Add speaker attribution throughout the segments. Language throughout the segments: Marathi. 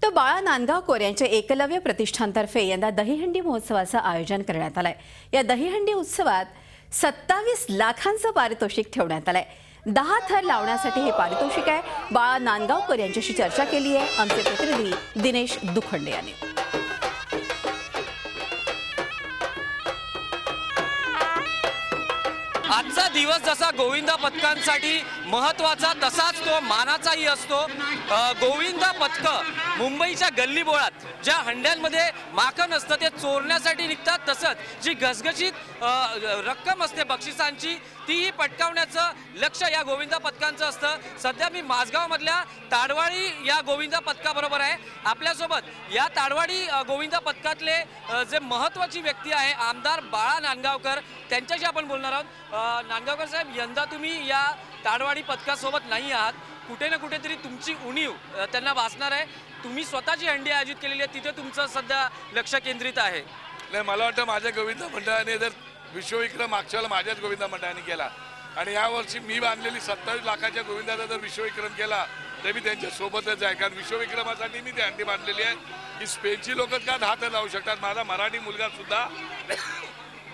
Speaker 1: तर बाळा नांदगावकर यांच्या एकलव्य प्रतिष्ठानतर्फे यंदा दहीहंडी महोत्सवाचं आयोजन करण्यात आलंय। या दहीहंडी उत्सवात 27 लाखांचं पारितोषिक ठेवण्यात आलंय। 10 थर लावण्यासाठी हे पारितोषिक आहे। बाळा नांदगावकर यांच्याशी चर्चा केली आहे आमचे प्रतिनिधी दिनेश दुखंडे यांनी।
Speaker 2: आजचा दिवस जसा गोविंदा पथकांसाठी महत्त्वाचा तसाच तो मानाचाही असतो। गोविंदा पथक मुंबईच्या गल्लीबोळात ज्या हंड्यांमध्ये माखन असतं ते चोरण्यासाठी निघतात, तसंच जी घसघशीत रक्कम असते बक्षिसांची तीही पटकावण्याचं लक्ष या गोविंदा पथकांचं असतं। सध्या मी माझगावमधल्या ताडवाडी या गोविंदा पथकाबरोबर आहे। आपल्यासोबत या ताडवाडी गोविंदा पथकातले जे महत्त्वाची व्यक्ती आहे आमदार बाळा नांदगावकर, त्यांच्याशी आपण बोलणार आहोत। नांदगावकर साहेब, यंदा तुम्ही या ताडवाडी पथकासोबत नाही आहात, कुठे ना कुठेतरी तुमची उणीव त्यांना भासणार आहे। तुम्ही स्वतःची हंडी आयोजित केलेली आहे, तिथे तुमचं सध्या लक्ष केंद्रित आहे।
Speaker 3: नाही, मला वाटतं माझ्या गोविंदा मंडळाने जर विश्वविक्रम मागच्या वेळेला माझ्याच गोविंदा मंडळाने केला आणि यावर्षी मी बांधलेली 27 लाखाच्या गोविंदाचा जर विश्वविक्रम केला तर मी त्यांच्या सोबतच आहे, कारण विश्वविक्रमासाठी मी ती हंडी बांधलेली आहे की स्पेनची लोक का 10 थर लावू शकतात, माझा मराठी मुलगा सुद्धा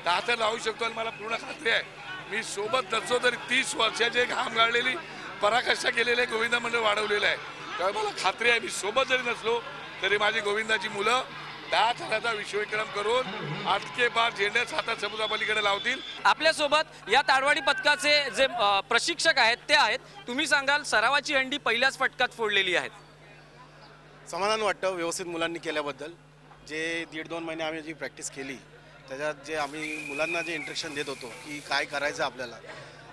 Speaker 3: 10 थर लावू शकतो आणि मला पूर्ण खात्री आहे मी सोबत नसतो तरी 30 वर्षाचे घाम गाळलेली पराकाष्ठा केलेले गोविंदा मंडळ वाढवलेलं आहे। त्यामुळे मला खात्री आहे मी सोबत जरी नसलो तरी माझी गोविंदाची मुलं 10 थराचा विश्वविक्रम करून आटके पार झेंड्याच हातात समुद्रापलीकडे लावतील।
Speaker 2: आपल्यासोबत या ताडवाडी पथकाचे जे प्रशिक्षक आहेत ते आहेत। तुम्ही सांगाल, सरावाची हंडी पहिल्याच फटकात फोडलेली आहे।
Speaker 4: समाधान वाटतं व्यवस्थित मुलांनी केल्याबद्दल। जे 1.5-2 महिने आम्ही जी प्रॅक्टिस केली त्याच्यात जे आम्ही मुलांना जे इंस्ट्रक्शन देत होतो की काय करायचं आपल्याला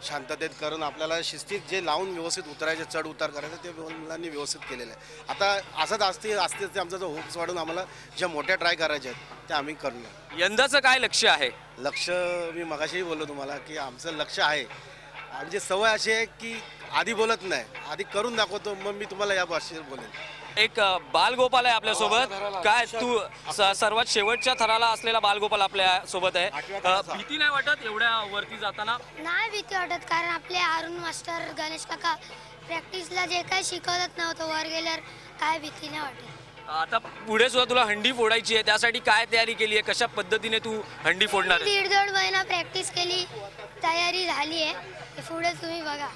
Speaker 4: शांततेत करून आपल्याला शिस्तीत जे लावून व्यवस्थित उतरायचे, चढ उतार करायचं, ते मुलांनी व्यवस्थित केलेलं आहे। आता असंच असते आमचा जो होप्स वाढून आम्हाला ज्या मोठ्या ट्राय करायच्या आहेत त्या आम्ही करूया।
Speaker 2: यंदाचं काय लक्ष आहे?
Speaker 4: लक्ष मी मगाशीही बोललो तुम्हाला की आमचं लक्ष आहे, आमची सवय अशी आहे की आधी बोलत नाही, आधी करून दाखवतो, मग मी तुम्हाला या भाषेत बोलेन।
Speaker 2: एक बालगोपाल आहे आपल्यासोबत। काय तू सर्वात शेवटच्या थराला असलेला बालगोपाल आपल्या सोबत आहे, भीती नाही वाटत एवढ्या वरती जाताना?
Speaker 5: नाही भीती वाटत, कारण आपले अरुण मास्टर, गणेश काका प्रॅक्टिसला जे काही शिकवत नव्हतं वर गेल्यावर काय भीती नाही वाटत।
Speaker 2: आता पुढे सुद्धा तुला हंडी फोडायची आहे, त्यासाठी काय तयारी केली आहे? कशा पद्धतीने तू हंडी फोडणार आहे?
Speaker 5: 1.5-2 महिना प्रॅक्टिस केली, तयारी झाली आहे, पुढे तुम्ही बघा।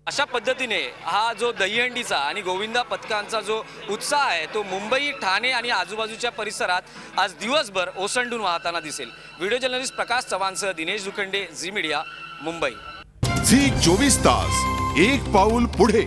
Speaker 2: अशा पद्धतीने हा जो दहीहंडीचा आणि गोविंदा पथकांचा जो उत्साह आहे तो मुंबई, ठाणे आणि आजूबाजूच्या परिसरात आज दिवसभर ओसंडून वाहताना दिसेल। व्हिडिओ जर्नलिस्ट प्रकाश चव्हाणसह दिनेश दुखंडे, झी मीडिया, मुंबई।
Speaker 6: झी 24 तास, एक पाऊल पुढे।